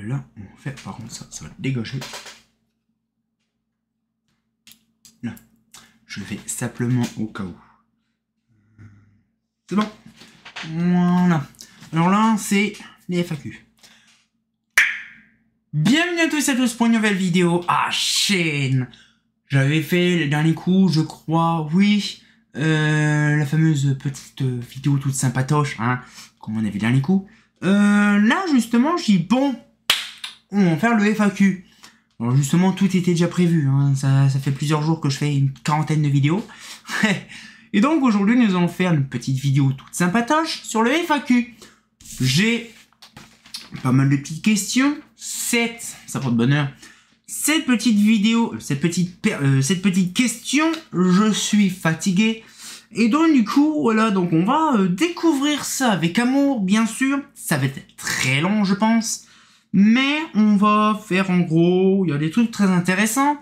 là, on va faire, par contre, ça va dégager. Là, je vais simplement au cas où. C'est bon. Voilà. Alors là, c'est les FAQ. Bienvenue à tous et à tous pour une nouvelle vidéo à chaîne. J'avais fait le dernier coup, je crois, oui, la fameuse petite vidéo toute sympatoche, hein, comme on avait le dernier coup. Là, justement, j'ai dit, bon, on va faire le FAQ. Alors justement, tout était déjà prévu, hein, ça fait plusieurs jours que je fais une quarantaine de vidéos. Et donc, aujourd'hui, nous allons faire une petite vidéo toute sympatoche sur le FAQ. J'ai pas mal de petites questions, 7, ça porte bonheur. Cette petite vidéo, cette petite question, je suis fatigué. Et donc du coup, voilà, donc on va découvrir ça avec amour, bien sûr. Ça va être très long, je pense. Mais on va faire en gros, il y a des trucs très intéressants.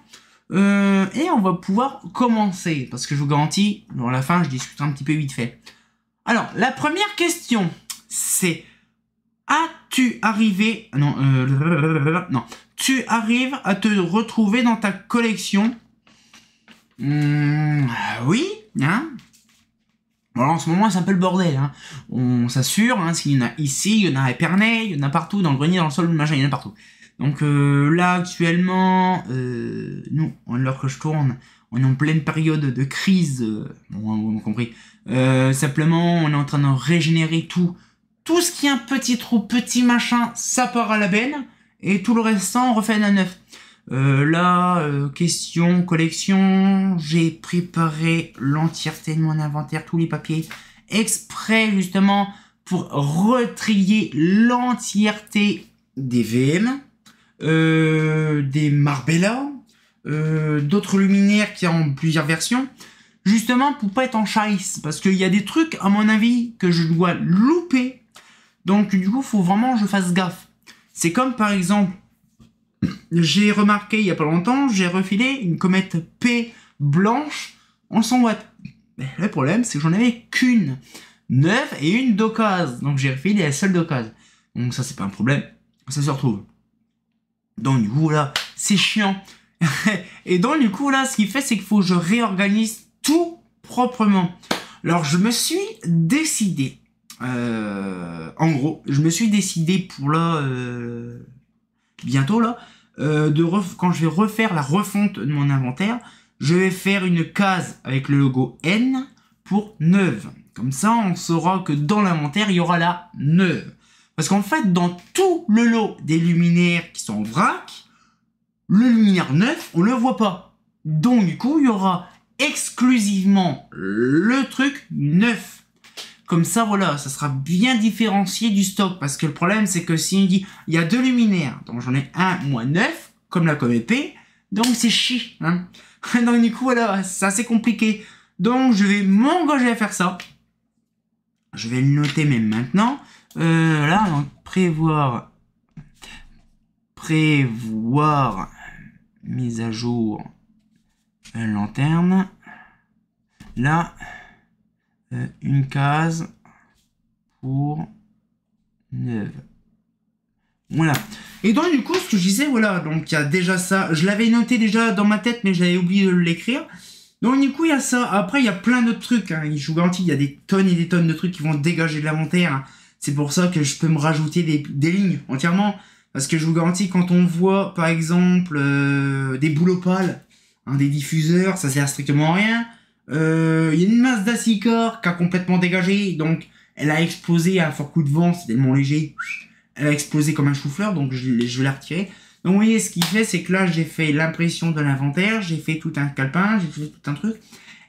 Et on va pouvoir commencer, parce que je vous garantis, dans la fin, je discuterai un petit peu vite fait. Alors, la première question, c'est... As-tu arrivé... Non, non. Tu arrives à te retrouver dans ta collection? Oui, hein. Alors en ce moment c'est un peu le bordel, hein. On s'assure, hein, s'il y en a ici, il y en a à Épernay, il y en a partout, dans le grenier, dans le sol, machin, il y en a partout. Donc là actuellement, nous, à l'heure que je tourne, on est en pleine période de crise, bon, vous m'avez compris. Simplement, on est en train de régénérer tout. Tout ce qui est un petit trou, petit machin, ça part à la benne. Et tout le restant, on refait à neuf. Là, question, collection, j'ai préparé l'entièreté de mon inventaire, tous les papiers, exprès justement pour retrier l'entièreté des VM, des Marbella, d'autres luminaires qui ont plusieurs versions, justement pour pas être en chaise, parce qu'il y a des trucs, à mon avis, que je dois louper, donc du coup, faut vraiment que je fasse gaffe. C'est comme par exemple, j'ai remarqué il y a pas longtemps, j'ai refilé une comète P blanche en 100 watts. Mais le problème, c'est que j'en avais qu'une neuve et une d'occasion. Donc j'ai refilé la seule d'occasion. Donc ça, c'est pas un problème. Ça se retrouve. Donc du coup, là, c'est chiant. Et donc du coup, là, ce qu'il fait, c'est qu'il faut que je réorganise tout proprement. Alors, je me suis décidé. En gros, je me suis décidé pour là, bientôt là, quand je vais refaire la refonte de mon inventaire, je vais faire une case avec le logo N pour neuve. Comme ça, on saura que dans l'inventaire, il y aura la neuve. Parce qu'en fait, dans tout le lot des luminaires qui sont en vrac, le luminaire neuf, on le voit pas. Donc, du coup, il y aura exclusivement le truc neuf. Comme ça, voilà, ça sera bien différencié du stock. Parce que le problème, c'est que si on dit, il y a deux luminaires, donc j'en ai un, moi, neuf, comme la comète P, donc c'est chi, hein. Donc du coup, voilà, c'est assez compliqué. Donc, je vais m'engager à faire ça. Je vais le noter même maintenant. Là, donc, prévoir mise à jour lanterne. Là, une case pour neuve. Voilà. Et donc du coup, ce que je disais, voilà, donc il y a déjà ça. Je l'avais noté déjà dans ma tête, mais j'avais oublié de l'écrire. Donc du coup, il y a ça. Après, il y a plein d'autres trucs, hein. Je vous garantis, il y a des tonnes et des tonnes de trucs qui vont dégager de l'inventaire, hein. C'est pour ça que je peux me rajouter des lignes entièrement. Parce que je vous garantis, quand on voit, par exemple, des boules pâles, hein, des diffuseurs, ça sert strictement à rien. Il y a une masse d'acicor qui a complètement dégagé, donc elle a explosé à un fort coup de vent, c'est tellement léger, elle a explosé comme un chou-fleur, donc je vais la retirer. Donc vous voyez, ce qu'il fait, c'est que là j'ai fait l'impression de l'inventaire, j'ai fait tout un calepin, j'ai fait tout un truc,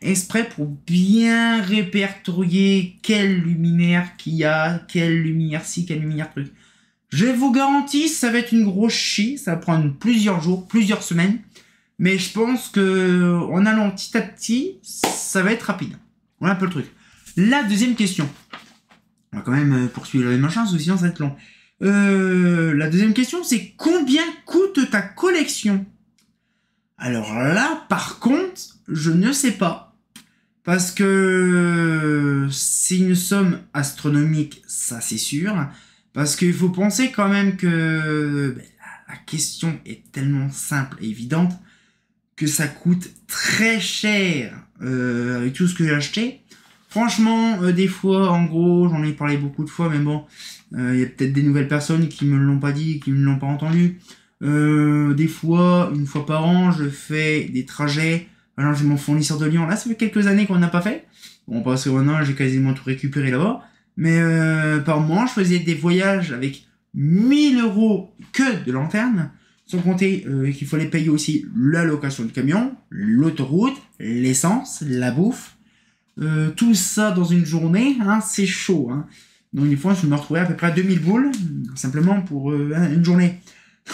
exprès pour bien répertorier quel luminaire qu'il y a, quelle lumière ci, quelle lumière truc. Je vous garantis, ça va être une grosse chie, ça va prendre plusieurs jours, plusieurs semaines. Mais je pense que en allant petit à petit, ça va être rapide. Voilà un peu le truc. La deuxième question. On va quand même poursuivre les machins, sinon ça va être long. La deuxième question, c'est combien coûte ta collection? Alors là, par contre, je ne sais pas. Parce que c'est une somme astronomique, ça c'est sûr. Parce qu'il faut penser quand même que la question est tellement simple et évidente que ça coûte très cher avec tout ce que j'ai acheté. Franchement, des fois, en gros, j'en ai parlé beaucoup de fois, mais bon, il y a peut-être des nouvelles personnes qui me l'ont pas dit, qui me l'ont pas entendu. Des fois, une fois par an, je fais des trajets. Alors, j'ai mon fournisseur de Lyon. Là, ça fait quelques années qu'on n'a pas fait. Bon, parce que maintenant, j'ai quasiment tout récupéré là-bas. Mais par mois, je faisais des voyages avec 1000 € que de lanterne. Sans compter qu'il fallait payer aussi la location de camion, l'autoroute, l'essence, la bouffe. Tout ça dans une journée, hein, c'est chaud. Hein. Donc des fois, je me retrouvais à peu près à 2000 boules, simplement pour une journée.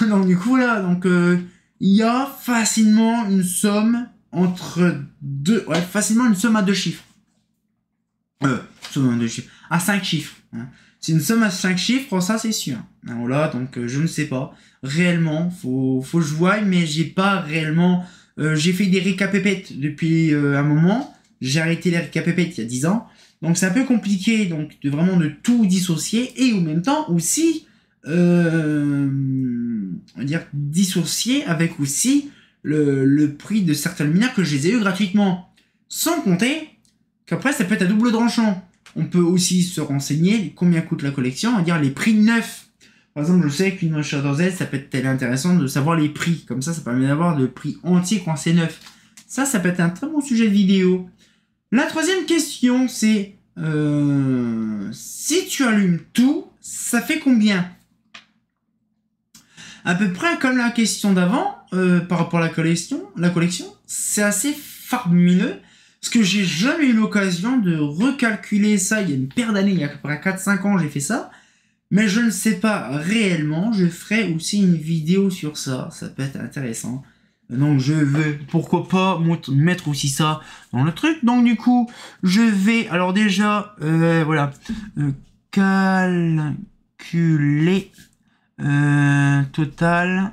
Donc du coup, là, donc il y a facilement une somme entre deux... Ouais, facilement une somme à 2 chiffres. Somme à 2 chiffres. À 5 chiffres. Hein. C'est une somme à 5 chiffres, ça c'est sûr. Hein, voilà, donc je ne sais pas. Réellement, faut que je voie, mais j'ai pas réellement... j'ai fait des récapépettes depuis un moment. J'ai arrêté les récapépettes il y a 10 ans. Donc c'est un peu compliqué donc de tout dissocier. Et en même temps aussi, on va dire dissocier avec aussi le prix de certains luminaires que je les ai eu gratuitement. Sans compter qu'après ça peut être à double tranchant. On peut aussi se renseigner combien coûte la collection, on va dire les prix neufs. Par exemple, je sais qu'une Shadow Z, ça peut être intéressant de savoir les prix. Comme ça permet d'avoir le prix entier quand c'est neuf. Ça peut être un très bon sujet de vidéo. La troisième question, c'est si tu allumes tout, ça fait combien? À peu près comme la question d'avant, par rapport à la collection, c'est assez faramineux. Parce que j'ai jamais eu l'occasion de recalculer ça il y a une paire d'années, il y a à peu près 4-5 ans j'ai fait ça. Mais je ne sais pas réellement, je ferai aussi une vidéo sur ça, ça peut être intéressant. Donc je vais, pourquoi pas, mettre aussi ça dans le truc. Donc du coup, je vais, alors déjà, voilà, calculer total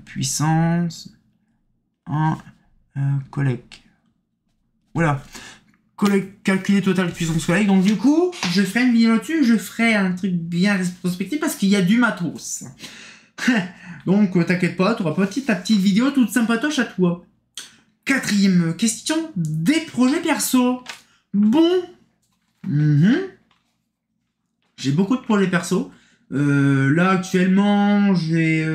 puissance en collecte. Voilà. Calculer total puissance collègue. Donc du coup, je ferai une vidéo là-dessus, je ferai un truc bien rétrospectif parce qu'il y a du matos. Donc t'inquiète pas, tu auras ta petite vidéo toute sympatoche à toi. Quatrième question, des projets perso. Bon. J'ai beaucoup de projets perso. Là actuellement, j'ai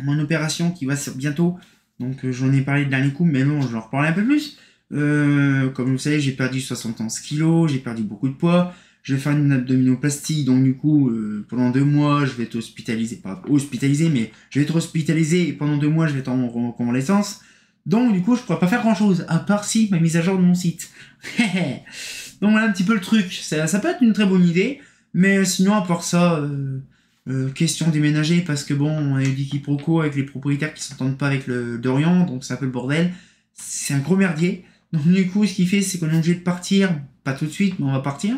mon opération qui va bientôt. Donc j'en ai parlé le dernier coup, mais non, je vais en reparler un peu plus. Comme vous le savez, j'ai perdu 71 kilos, j'ai perdu beaucoup de poids, je vais faire une abdominoplastie, donc du coup, pendant 2 mois, je vais être hospitalisé, pas hospitalisé, mais je vais être hospitalisé, et pendant 2 mois, je vais être en convalescence, donc du coup, je pourrais pas faire grand chose, à part si ma mise à jour de mon site. Donc voilà un petit peu le truc, ça peut être une très bonne idée, mais sinon, à part ça, question déménager, parce que bon, on a eu des quiproquos avec les propriétaires qui s'entendent pas avec le Dorian, donc c'est un peu le bordel, c'est un gros merdier. Donc du coup, ce qu'il fait, c'est qu'on est obligé de partir, pas tout de suite, mais on va partir.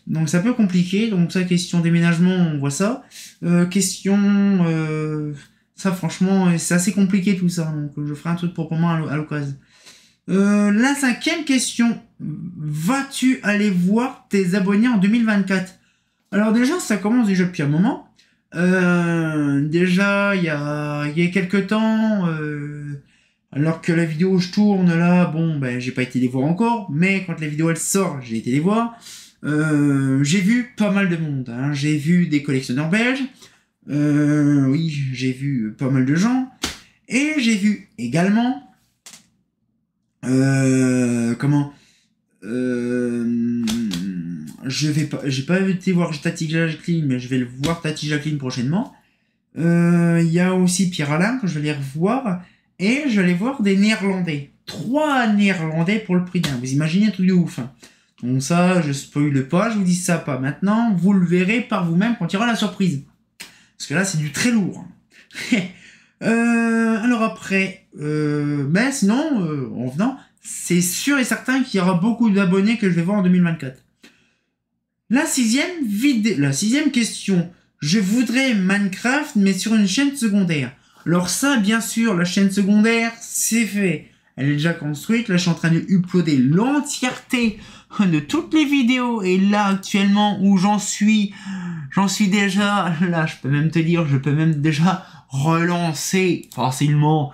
Donc c'est un peu compliqué, donc ça, question déménagement, on voit ça. Ça franchement, c'est assez compliqué tout ça, donc je ferai un truc proprement à l'occasion. La 5e question, vas-tu aller voir tes abonnés en 2024? Alors déjà, ça commence déjà depuis un moment. Déjà, il y a quelques temps... alors que la vidéo où je tourne là, bon, j'ai pas été les voir encore, mais quand la vidéo elle sort, j'ai été les voir. J'ai vu pas mal de monde, hein. J'ai vu des collectionneurs belges, oui, j'ai vu pas mal de gens, et j'ai vu également, j'ai pas été voir Tati Jacqueline, mais je vais le voir Tati Jacqueline prochainement. Il y a aussi Pierre Alain que je vais les revoir. Et je vais voir des Néerlandais. 3 Néerlandais pour le prix d'un. Vous imaginez un truc de ouf. Hein. Donc ça, je spoile pas, je vous dis ça pas maintenant. Vous le verrez par vous-même quand il y aura la surprise. Parce que là, c'est du très lourd. Alors après, sinon, en venant, c'est sûr et certain qu'il y aura beaucoup d'abonnés que je vais voir en 2024. La 6e question. Je voudrais Minecraft, mais sur une chaîne secondaire. Alors ça, bien sûr, la chaîne secondaire, c'est fait. Elle est déjà construite. Là, je suis en train de uploader l'entièreté de toutes les vidéos. Et là, actuellement, où j'en suis déjà, là, je peux même te dire, je peux même déjà relancer facilement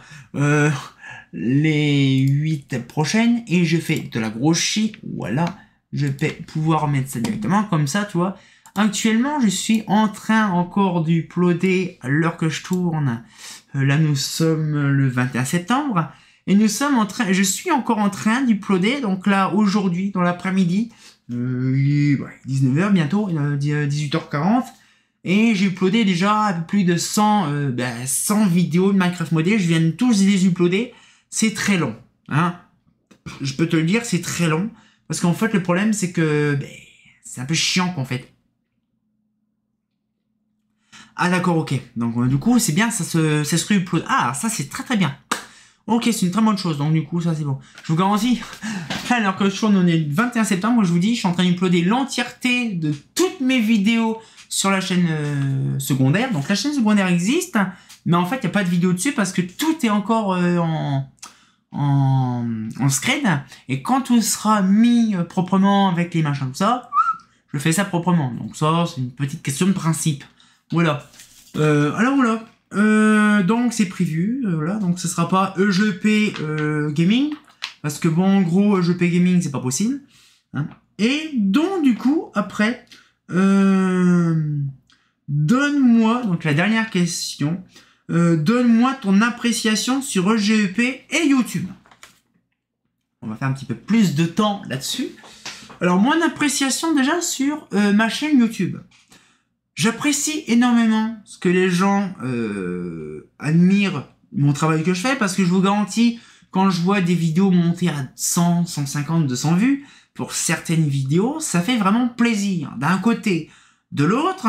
les 8 prochaines. Et je fais de la grosse chie. Voilà, je vais pouvoir mettre ça directement, comme ça, tu vois. Actuellement, je suis en train encore d'uploader à l'heure que je tourne. Là, nous sommes le 21 septembre. Et nous sommes je suis encore en train d'uploader, donc là, aujourd'hui, dans l'après-midi, 19h bientôt, 18h40, et j'ai uploadé déjà un peu plus de 100 vidéos de Minecraft modé, je viens de tous les uploader, c'est très long, hein. Je peux te le dire, c'est très long, parce qu'en fait, le problème, c'est que, c'est un peu chiant, qu'en fait. Ah d'accord, ok, donc du coup, c'est bien, ça se re-upload. Ah, ça, c'est très très bien. Ok, c'est une très bonne chose, donc du coup, ça c'est bon. Je vous garantis, alors que je tourne, on est le 21 septembre, je vous dis, je suis en train d'uploader l'entièreté de toutes mes vidéos sur la chaîne secondaire. Donc la chaîne secondaire existe, mais en fait, il n'y a pas de vidéo dessus parce que tout est encore en scred. Et quand tout sera mis proprement avec les machins comme ça, je fais ça proprement. Donc ça, c'est une petite question de principe. Voilà. Alors voilà. Donc c'est prévu, voilà, donc ce sera pas EGP Gaming, parce que bon, en gros, EGP Gaming, c'est pas possible, hein. Et donc, du coup, après, donne-moi, donc la dernière question, donne-moi ton appréciation sur EGP et YouTube. On va faire un petit peu plus de temps là-dessus. Alors, mon appréciation déjà sur ma chaîne YouTube. J'apprécie énormément ce que les gens admirent mon travail que je fais, parce que je vous garantis, quand je vois des vidéos monter à 100, 150, 200 vues, pour certaines vidéos, ça fait vraiment plaisir. D'un côté. De l'autre,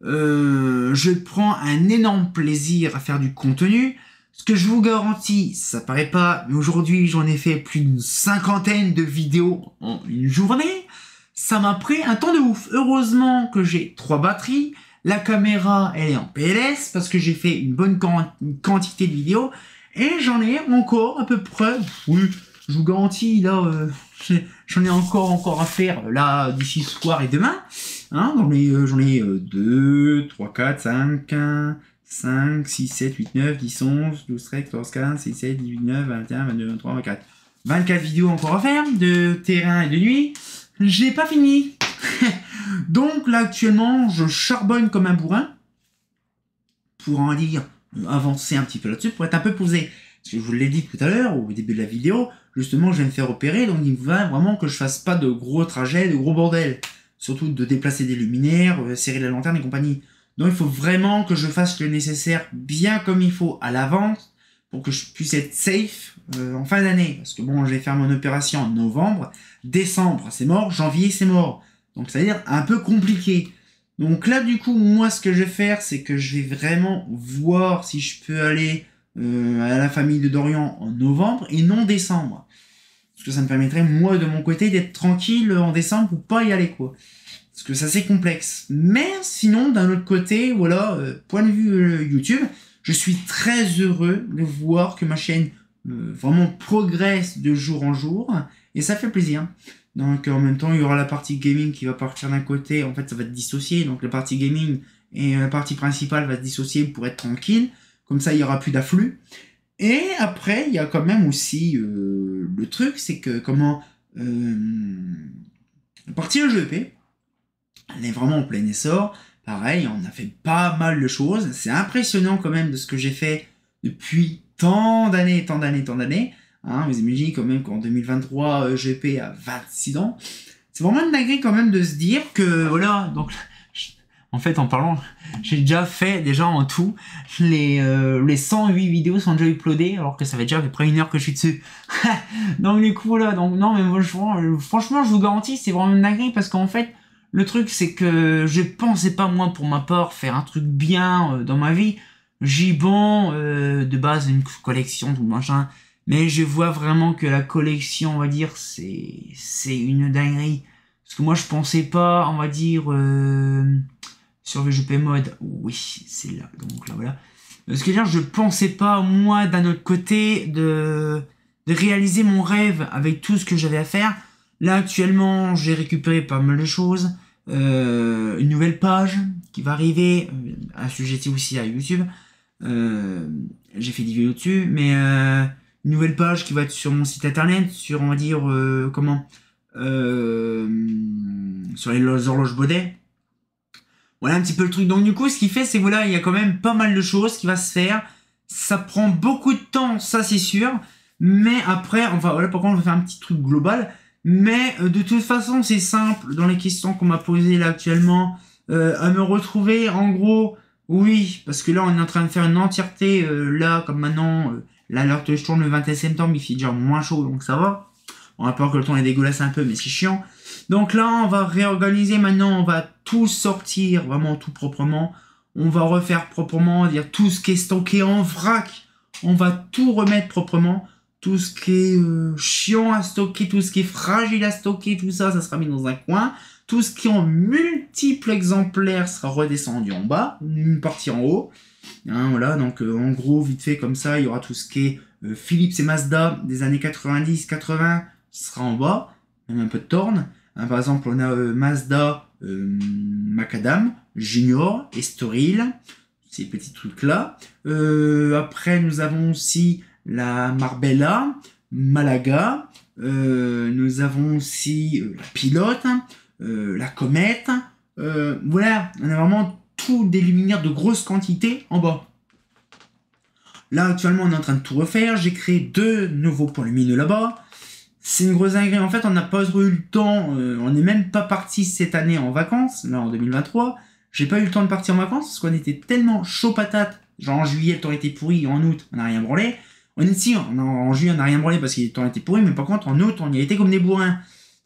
je prends un énorme plaisir à faire du contenu. Ce que je vous garantis, ça paraît pas, mais aujourd'hui j'en ai fait plus d'une 50aine de vidéos en une journée. Ça m'a pris un temps de ouf. Heureusement que j'ai 3 batteries. La caméra, elle est en PLS parce que j'ai fait une bonne quantité de vidéos. Et j'en ai encore à peu près, oui, je vous garantis, là, j'en ai encore à faire, là, d'ici ce soir et demain. Hein, j'en ai 2, 3, 4, 5, 6, 7, 8, 9, 10, 11, 12, 13, 14, 15, 16, 17, 18, 19, 21, 22, 23, 24. 24 vidéos encore à faire, de terrain et de nuit. J'ai pas fini. Donc là actuellement je charbonne comme un bourrin pour en dire avancer un petit peu là-dessus, pour être un peu posé. Parce que je vous l'ai dit tout à l'heure au début de la vidéo, justement je vais me faire opérer, donc il va vraiment que je fasse pas de gros trajets, de gros bordel. Surtout de déplacer des luminaires, serrer la lanterne et compagnie. Donc il faut vraiment que je fasse le nécessaire bien comme il faut à l'avance pour que je puisse être safe en fin d'année. Parce que bon, je vais faire mon opération en novembre, décembre c'est mort, janvier c'est mort. Donc ça veut dire un peu compliqué. Donc là du coup, moi ce que je vais faire, c'est que je vais vraiment voir si je peux aller à la famille de Dorian en novembre et non décembre. Parce que ça me permettrait moi de mon côté d'être tranquille en décembre pour pas y aller quoi. Parce que ça c'est complexe. Mais sinon d'un autre côté, voilà, point de vue YouTube, je suis très heureux de voir que ma chaîne vraiment progresse de jour en jour, et ça fait plaisir. Donc en même temps, il y aura la partie gaming qui va partir d'un côté, en fait ça va être dissocié, donc la partie gaming et la partie principale va se dissocier pour être tranquille, comme ça il y aura plus d'afflux. Et après, il y a quand même aussi le truc, c'est que comment la partie EGP, elle est vraiment en plein essor. Pareil, on a fait pas mal de choses. C'est impressionnant quand même de ce que j'ai fait depuis tant d'années. Hein, vous imaginez quand même qu'en 2023, EGP a 26 ans. C'est vraiment une dinguerie quand même de se dire que, voilà, donc... En fait, en parlant, j'ai déjà fait, en tout, les 108 vidéos sont déjà uploadées, alors que ça fait déjà à peu près 1 heure que je suis dessus. Donc du coup, voilà, donc non, mais moi, franchement, je vous garantis, c'est vraiment une dinguerie, parce qu'en fait, le truc, c'est que je pensais pas, moi, pour ma part, faire un truc bien dans ma vie. J'ai bon, de base, une collection, tout machin, mais je vois vraiment que la collection, on va dire, c'est une dinguerie. Parce que moi, je pensais pas, on va dire... sur VGP mode, oui, c'est là, donc là, voilà. Ce que je veux dire, je pensais pas, moi, d'un autre côté, de réaliser mon rêve avec tout ce que j'avais à faire. Là, actuellement, j'ai récupéré pas mal de choses. Une nouvelle page qui va arriver, assujettie aussi à YouTube. J'ai fait des vidéos dessus, mais une nouvelle page qui va être sur mon site internet, sur, on va dire, sur les horloges Baudet. Voilà un petit peu le truc. Donc du coup, ce qui fait, c'est voilà, il y a quand même pas mal de choses qui va se faire. Ça prend beaucoup de temps, ça c'est sûr. Mais après, enfin voilà, par contre, on va faire un petit truc global. Mais de toute façon, c'est simple. Dans les questions qu'on m'a posées là actuellement, à me retrouver, en gros, oui, parce que là, on est en train de faire une entièreté, là, comme maintenant, là, l'heure que je tourne le 21 septembre, il fait déjà moins chaud, donc ça va. On a peur que le temps est dégueulasse un peu, mais c'est chiant. Donc là, on va réorganiser maintenant, on va tout sortir, vraiment tout proprement. On va refaire proprement, dire tout ce qui est stocké en vrac. On va tout remettre proprement. Tout ce qui est chiant à stocker, tout ce qui est fragile à stocker, tout ça, ça sera mis dans un coin. Tout ce qui est en multiples exemplaires sera redescendu en bas, une partie en haut. Hein, voilà, donc en gros, vite fait comme ça, il y aura tout ce qui est Philips et Mazda des années 90-80, sera en bas, même un peu de Thorn. Hein, par exemple, on a Mazda Macadam, Junior, Estoril, ces petits trucs-là. Après, nous avons aussi la Marbella, Malaga, nous avons aussi la Pilote, la Comète. Voilà, on a vraiment tout des luminaires de grosses quantités en bas. Là, actuellement, on est en train de tout refaire. J'ai créé 2 nouveaux points lumineux là-bas. C'est une grosse dinguerie. En fait, on n'a pas eu le temps. On n'est même pas parti cette année en vacances, là en 2023. J'ai pas eu le temps de partir en vacances parce qu'on était tellement chaud patate. Genre en juillet, le temps était pourri. En août, on n'a rien branlé. On est ici, en juillet, on n'a rien branlé parce que le temps était pourri. Mais par contre, en août, on y a été comme des bourrins.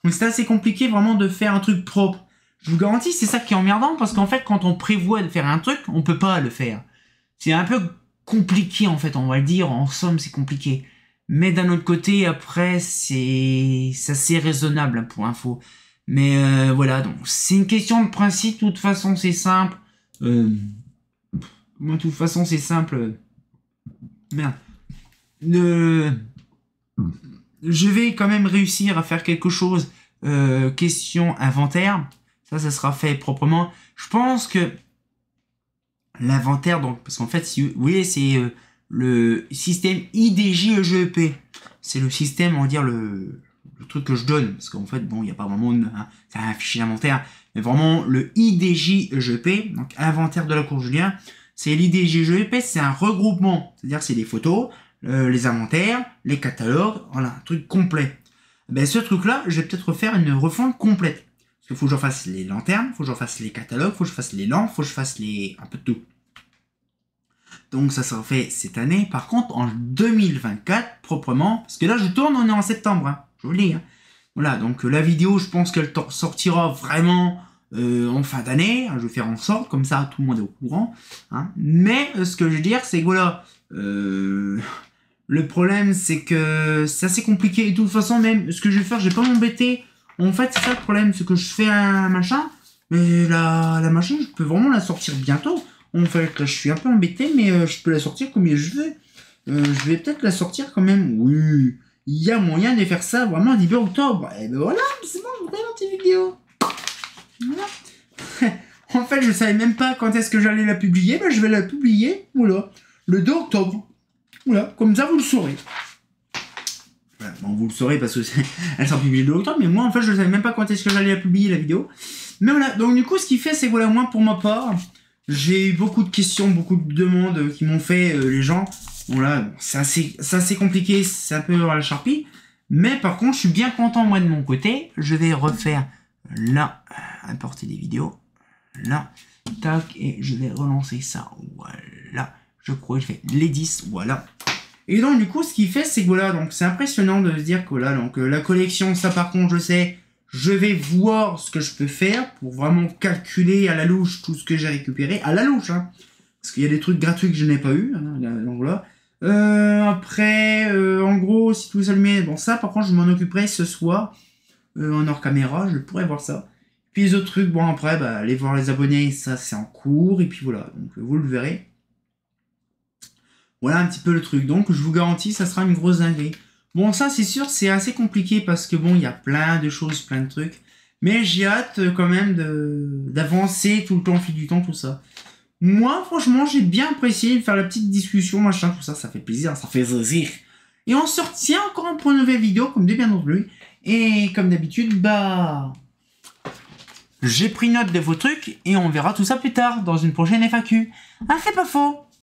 Donc c'était assez compliqué vraiment de faire un truc propre. Je vous garantis, c'est ça qui est emmerdant parce qu'en fait, quand on prévoit de faire un truc, on peut pas le faire. C'est un peu compliqué en fait, on va le dire. En somme, c'est compliqué. Mais d'un autre côté, après, c'est assez raisonnable hein, pour info. Mais voilà, donc c'est une question de principe. De toute façon, c'est simple. De toute façon, c'est simple. Merde. Je vais quand même réussir à faire quelque chose. Question inventaire. Ça sera fait proprement. Je pense que l'inventaire, donc, parce qu'en fait, si vous voyez, c'est le système IDJ-EGEP. C'est le système, on va dire, le truc que je donne. Parce qu'en fait, bon, il n'y a pas vraiment c'est un fichier d'inventaire. Mais vraiment, le IDJ-EGEP, donc inventaire de la cour Julien, c'est l'IDJ-EGEP, c'est un regroupement. C'est-à-dire, c'est les photos, les inventaires, les catalogues, voilà, un truc complet. Ben, ce truc-là, je vais peut-être refaire une refonte complète. Parce qu'il faut que je fasse les lanternes, il faut que je fasse les catalogues, il faut que je fasse les lampes, il faut que je fasse un peu de tout. Donc ça sera fait cette année. Par contre, en 2024, proprement, parce que là je tourne, on est en septembre, hein, je vous le dis. Hein. Voilà, donc la vidéo, je pense qu'elle sortira vraiment en fin d'année. Je vais faire en sorte, comme ça tout le monde est au courant. Hein. Mais ce que je veux dire, c'est que voilà, le problème c'est que c'est assez compliqué. Et de toute façon, même ce que je vais faire, je vais pas m'embêter. En fait, c'est ça le problème, c'est que je fais un machin, mais la machine, je peux vraiment la sortir bientôt. En fait, là, je suis un peu embêté, mais je peux la sortir comme je veux. Je vais peut-être la sortir quand même. Oui, il y a moyen de faire ça vraiment début octobre. Et ben voilà, c'est bon, vous avez ma petite vidéo. Voilà. En fait, je savais même pas quand est-ce que j'allais la publier. Ben, je vais la publier, voilà, le 2 octobre. Voilà, comme ça, vous le saurez. Voilà, bon, vous le saurez parce que elle sera publiée le 2 octobre, mais moi, en fait, je savais même pas quand est-ce que j'allais la publier, la vidéo. Mais voilà, donc du coup, ce qui fait, c'est que voilà, moi, pour ma part... J'ai eu beaucoup de questions, beaucoup de demandes qui m'ont fait les gens. Voilà, c'est assez compliqué, c'est un peu à la charpie. Mais par contre, je suis bien content moi de mon côté. Je vais refaire là, importer des vidéos. Là, tac, et je vais relancer ça. Voilà, je crois que je fais les 10, voilà. Et donc du coup, ce qui fait, c'est que voilà, donc c'est impressionnant de se dire que voilà, donc la collection, ça par contre, je sais... Je vais voir ce que je peux faire pour vraiment calculer à la louche tout ce que j'ai récupéré. À la louche, hein. Parce qu'il y a des trucs gratuits que je n'ai pas eu. Hein, donc voilà. Après, en gros, si tout s'allumait, bon ça par contre je m'en occuperai ce soir. En hors caméra, je pourrais voir ça. Puis les autres trucs, bon après, bah, aller voir les abonnés, ça c'est en cours. Et puis voilà, donc vous le verrez. Voilà un petit peu le truc. Donc je vous garantis, ça sera une grosse dinguerie. Bon, ça, c'est sûr, c'est assez compliqué parce que bon, il y a plein de choses, plein de trucs. Mais j'ai hâte quand même d'avancer tout le temps, au fil du temps, tout ça. Moi, franchement, j'ai bien apprécié de faire la petite discussion, machin, tout ça, ça fait plaisir, ça fait plaisir. Et on se retient encore pour une nouvelle vidéo, comme de bien entendu. Et comme d'habitude, bah... j'ai pris note de vos trucs et on verra tout ça plus tard, dans une prochaine FAQ. Ah, c'est pas faux.